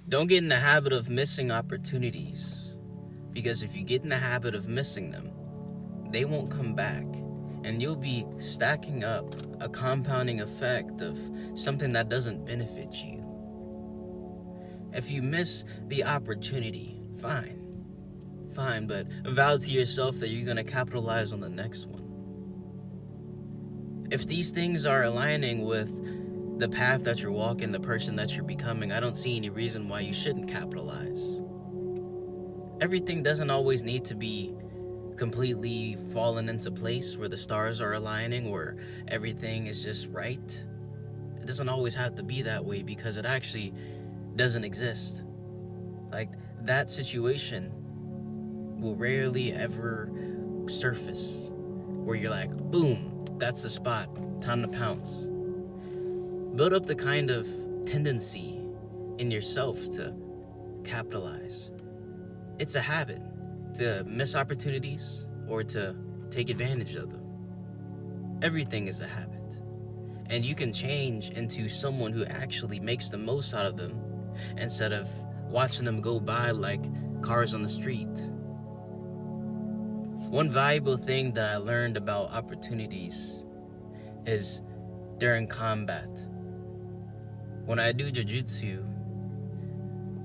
Don't get in the habit of missing opportunities, because if you get in the habit of missing them, they won't come back, and you'll be stacking up a compounding effect of something that doesn't benefit you. If you miss the opportunity, fine, but vow to yourself that you're going to capitalize on the next one. If these things are aligning with the path that you're walking, the person that you're becoming, I don't see any reason why you shouldn't capitalize. Everything doesn't always need to be completely fallen into place where the stars are aligning, where everything is just right. It doesn't always have to be that way, because it actually doesn't exist. Like, that situation will rarely ever surface where you're like, boom, that's the spot, time to pounce. Build up the kind of tendency in yourself to capitalize. It's a habit to miss opportunities or to take advantage of them. Everything is a habit. And you can change into someone who actually makes the most out of them instead of watching them go by like cars on the street. One valuable thing that I learned about opportunities is during combat. When I do jiu-jitsu,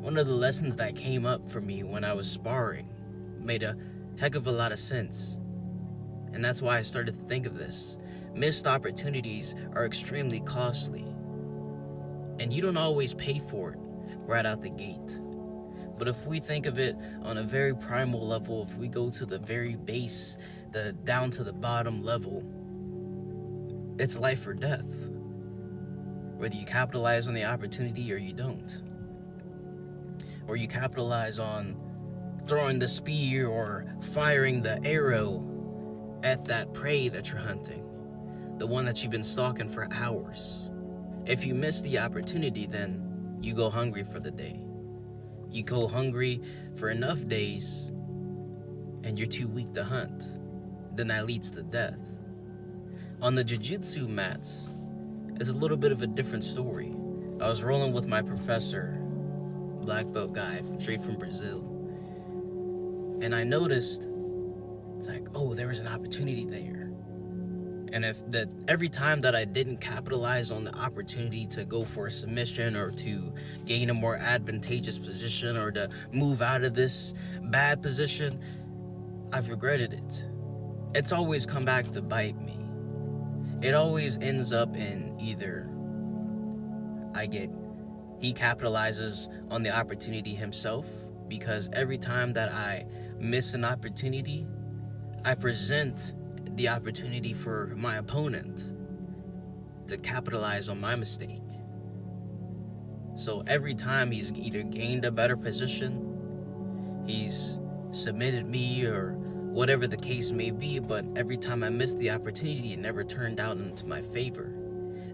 one of the lessons that came up for me when I was sparring made a heck of a lot of sense. And that's why I started to think of this. Missed opportunities are extremely costly, and you don't always pay for it right out the gate. But if we think of it on a very primal level, if we go to the very base, the down to the bottom level, it's life or death. Whether you capitalize on the opportunity or you don't. Or you capitalize on throwing the spear or firing the arrow at that prey that you're hunting, the one that you've been stalking for hours. If you miss the opportunity, then you go hungry for the day. You go hungry for enough days and you're too weak to hunt. Then that leads to death. On the jiu-jitsu mats, it's a little bit of a different story. I was rolling with my professor, black belt guy straight from Brazil, and I noticed, it's like, oh, there was an opportunity there. And every time that I didn't capitalize on the opportunity to go for a submission or to gain a more advantageous position or to move out of this bad position, I've regretted it. It's always come back to bite me. It always ends up in either he capitalizes on the opportunity himself, because every time that I miss an opportunity, I present the opportunity for my opponent to capitalize on my mistake. So every time he's either gained a better position, he's submitted me, or whatever the case may be, but every time I missed the opportunity, it never turned out into my favor.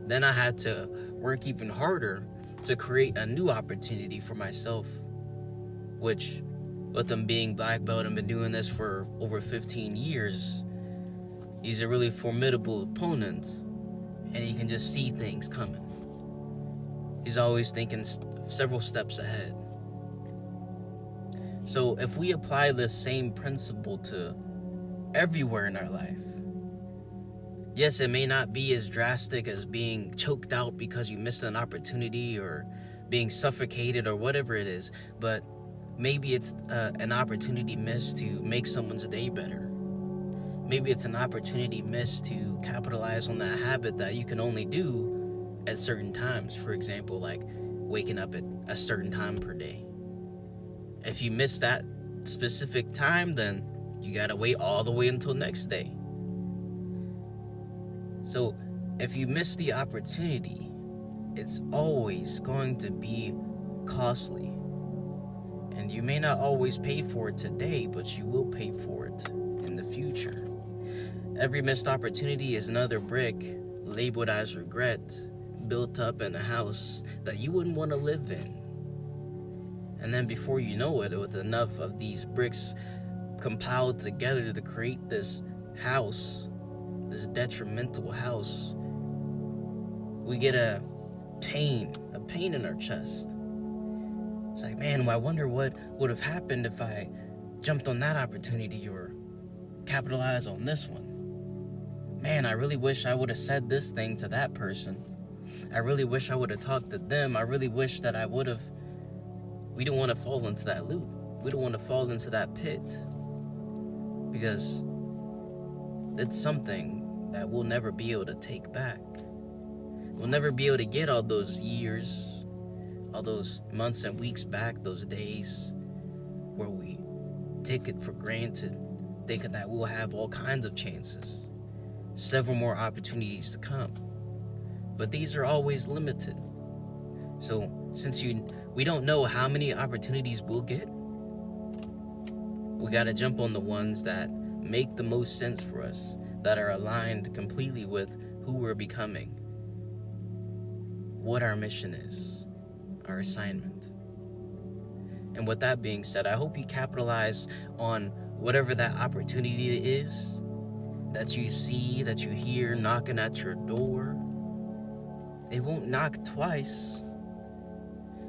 Then I had to work even harder to create a new opportunity for myself, which, with him being black belt and been doing this for over 15 years, he's a really formidable opponent, and he can just see things coming. He's always thinking several steps ahead. So if we apply this same principle to everywhere in our life, yes, it may not be as drastic as being choked out because you missed an opportunity or being suffocated or whatever it is, but maybe it's an opportunity missed to make someone's day better. Maybe it's an opportunity missed to capitalize on that habit that you can only do at certain times. For example, like waking up at a certain time per day. If you miss that specific time, then you gotta wait all the way until next day. So if you miss the opportunity, it's always going to be costly. And you may not always pay for it today, but you will pay for it in the future. Every missed opportunity is another brick labeled as regret, built up in a house that you wouldn't want to live in. And then before you know it, with enough of these bricks compiled together to create this house, this detrimental house, we get a pain in our chest. It's like, man, I wonder what would have happened if I jumped on that opportunity or capitalized on this one. Man, I really wish I would have said this thing to that person. I really wish I would have talked to them. I really wish that I would have. We don't want to fall into that loop. We don't want to fall into that pit, because it's something that we'll never be able to take back. We'll never be able to get all those years, all those months and weeks back, those days where we take it for granted, thinking that we'll have all kinds of chances, several more opportunities to come. But these are always limited. So since we don't know how many opportunities we'll get, we gotta jump on the ones that make the most sense for us, that are aligned completely with who we're becoming, what our mission is, our assignment. And with that being said, I hope you capitalize on whatever that opportunity is that you see, that you hear knocking at your door. It won't knock twice.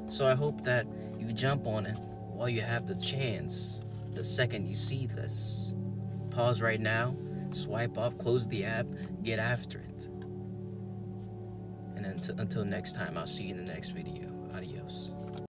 So I hope that you jump on it while you have the chance, the second you see this. Pause right now, swipe off, close the app, get after it. And until next time, I'll see you in the next video. Adios.